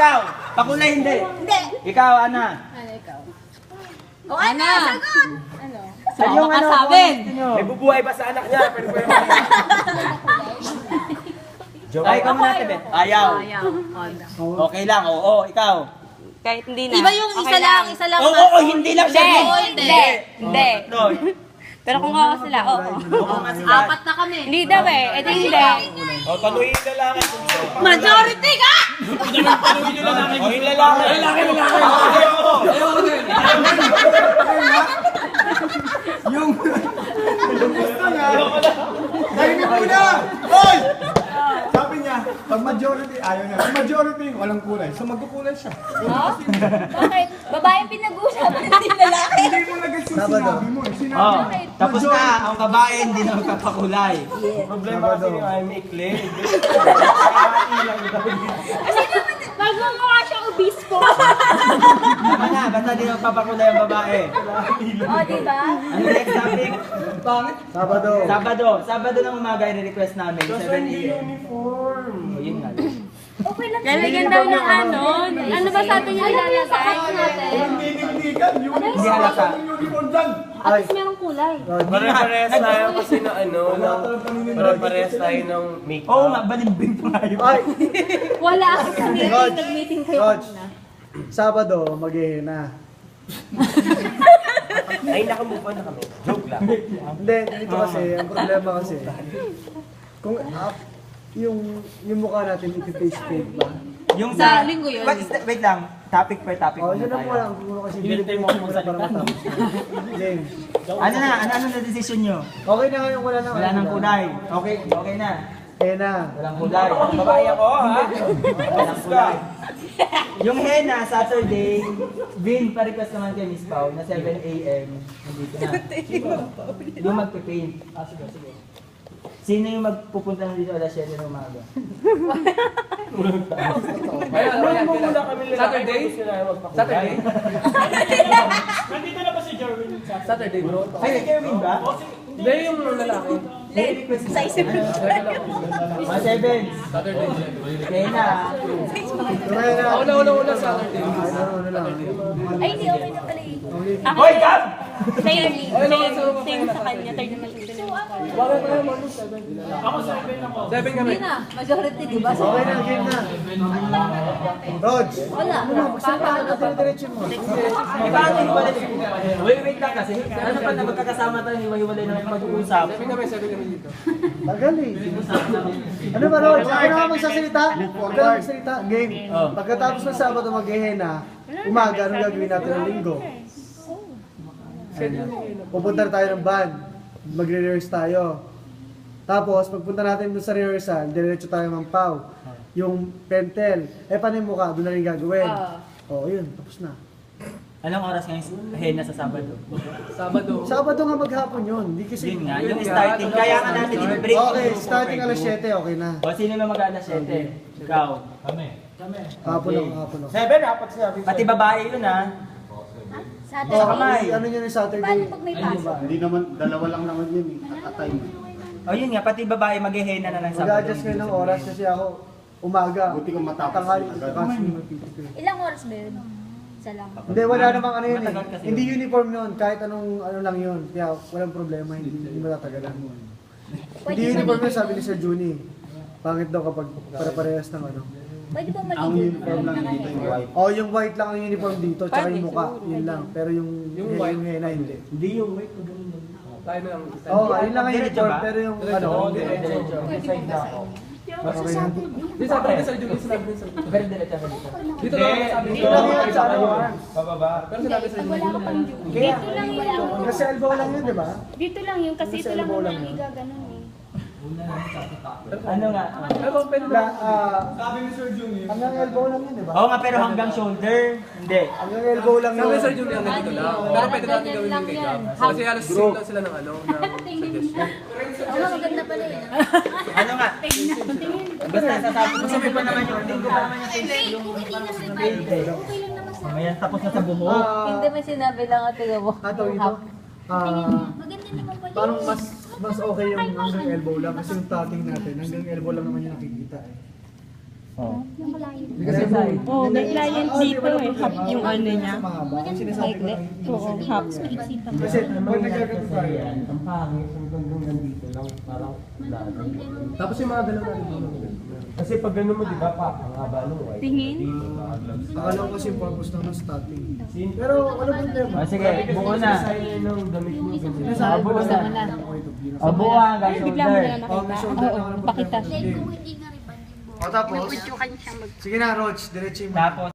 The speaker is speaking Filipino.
ikaw. Pakulay hindi. Hindi. Ikaw, Ana. Ano ikaw? O ano, sagot! Ano? Yung ano, Makasabit. May bubuhay ba sa anak niya? Pero Ay, ikaw muna, Tebe. Ayaw. Ayaw. Okay lang, oo, ikaw. Kahit hindi na. Iba yung isa lang, isa lang. Oo, hindi lang siya. Oo, hindi. Hindi. No. Pero kung ako sila, oo. Oo nga sila. Apat na kami. Hindi daw eh. Ito hindi. O, tanuhin na lang. Majority ka! O, yung lalaki. Yung gusto niya. Dahil muna! Hoy! Sabi niya, pag majority, ayaw niya. Pag majority, walang kulay. So magkukulay siya. Bakit? Babaeng pinag-uusapan hindi lalaki. Hindi mo naging sinabi mo eh. Sinabi Oh, mo. tapos na, ang babae hindi na magpapakulay. Problema kasi yung ay may clay. Magmumukha siya obispo. Tama na, basta hindi na magpapakulay ang babae. O, diba? Ano next topic? Sabado. Sabado ng umaga i-request namin, 7 a.m. Uniform. Oh, yun nga. Okay lang. Lalagyan daw ng ano. Ano ba sa atin yung ilalagay? Hindi nigdigan. Hindi halata. Uniform dyan. At least merong kulay. Pare-parehas tayo kasi ng ano. Pare-parehas tayo ng makeup. Oo nga, balimbing pa kayo. Ay, Wala kasi sa meeting. Coach. Nag-meeting kayo Coach. kanina. Sabado, maghihina. Ay, nakamove on na kami. Joke lang. Hindi, dito kasi, ang problema kasi, kung yung mukha natin, i-face paint ba? Yung Sa linggo yun. Wait lang, topic per topic Oh, muna yun lang tayo. mo lang. Siguro kasi Hinintay mo akong para matapos. James. Ano na decision nyo? Okay na ngayon, wala na. Wala nang kulay. Okay na. Henna. Walang kulay. Babae ako, ha? Walang kulay. Yung henna, Saturday, Vin, pa-request naman kay Miss Pao na 7 a.m. Nandito na. Yung magpe-paint. Sige. Sino yung magpupunta na dito alas 7 ng umaga? Kaya muna kami lalaki. Saturday? Saturday? Nandito na ba si Jerwin? Saturday, bro. Ay, si Kerwin ba? Hindi yung lalaki. Request Sa isip mo. Mga 7. Saturday. Henna. Henna. Una Saturday. Ano lang. Ay, hindi okay na pala eh. Hoy, Gab! Same sa kanya. Third naman yung Seven kami. Hindi na. Majority, di ba? Okay na, game na. Rog. Wala. Diretso mo. Paano hiwalay? Wait lang kasi. Ano pa na magkakasama tayo, hiwalay na mag-uusap. Seven kami dito. Tagal eh. Ano ba, Rog? Ako na magsasalita? Huwag ka na magsalita. Game. Pagkatapos ng Sabado maghihina, umaga, anong gagawin natin ng linggo? Pupunta na tayo ng band. Magre-rehearse tayo. Tapos, pagpunta natin doon sa rehearsal, diretso tayo ng Pau. Yung pentel. Paano yung mukha? Doon na rin gagawin. Oo, yun. Tapos na. Anong oras ngayon henna sa Sabado? Sabado. Sabado nga maghapon yun. Hindi kasi... Yun nga, yung starting. Kaya nga natin i-break. Okay, starting alas 7, okay na. O, sino yung mag-alas 7? Ikaw. Hapon lang, hapon lang. 7, apat sinabi. Pati babae yun ha. Saturday. kamay. Ano yun yung Saturday? Paano pag may pasok? Hindi naman, dalawa lang naman yun eh. At time. O yun nga, pati babae mag-henna na lang Sabado. Mag-adjust kayo ng oras kasi ako umaga. Buti kong matapos. Tanghali, kasi magpipipil. Ilang oras ba yun? Isa lang. Hindi, wala namang ano yun eh. Matagal kasi Hindi uniform yun, kahit anong ano lang yun. Kaya walang problema, hindi matatagalan. Hindi uniform yun, sabi ni Sir Juni. Pangit daw kapag para-parehas ng ano. Pwede ba maligo? O, yung white lang ang uniform dito, tsaka yung mukha, yun lang. Pero yung white. yung henna, hindi. Hindi yung wait. Tayo na lang. Oo, yun lang ang Diretso uniform, ba? pero yung ano, Diretso. Decide na ako. okay na. Di Saturday, Sir Julie, sinabi din Sir Julie. Pero diretso ka dito. Dito lang sabi Dito lang yun sa ano, Pababa. Pero sinabi Sir Julie. Kaya, Dito lang yun. kasi elbow lang yun, di ba? Dito lang yun kasi Nasa ito lang elbow yung lang yun. igaganon eh. Ano nga? Pero pwede Na, na. hanggang elbow lang yun, di ba? Oo nga, pero hanggang shoulder. Hindi. Hanggang elbow lang Sabi yun. Sir Julie hanggang dito lang. Pero pwede natin gawin yung kay Gab. Kasi halos same lang sila ng ano, ng suggestion. Oo nga, maganda pala yun. Ano nga? Basta sasabi ko sabi pa naman yun. Linggo pa naman yung Okay, okay lang sa iba. Okay lang naman sa Mamaya tapos na sa buhok. Hindi may sinabi lang at tiga mo. Ato ito. maganda naman pala. Parang mas okay yung hanggang elbow lang kasi yung tucking natin, hanggang elbow lang naman yung nakikita eh. Oh. Kasi Oo, may client dito eh. Half yung ano niya. Maikli. Oo, half. Kasi pag nagkagato tayo, Ang pangit, hanggang nandito lang, parang lalo. Tapos yung mga dalawa natin. Kasi pag gano'n mo, di ba, ang haba nung white. Tingin? Dito, naka-gloves. akala ko kasi purpose lang ng starting. Pero ano problema? Oh, sige, buo na. Design ng damit mo, ganun. Sinasabi ko buo kasi na. ako ito bilang. O, buo hanggang Bigla mo na shoulder. lang Oh, may nakita. shoulder Oo, na ako ng pakita. problema. Dahil kung hindi nga rin, O tapos, sige na Roach, diretso mo. Tapos,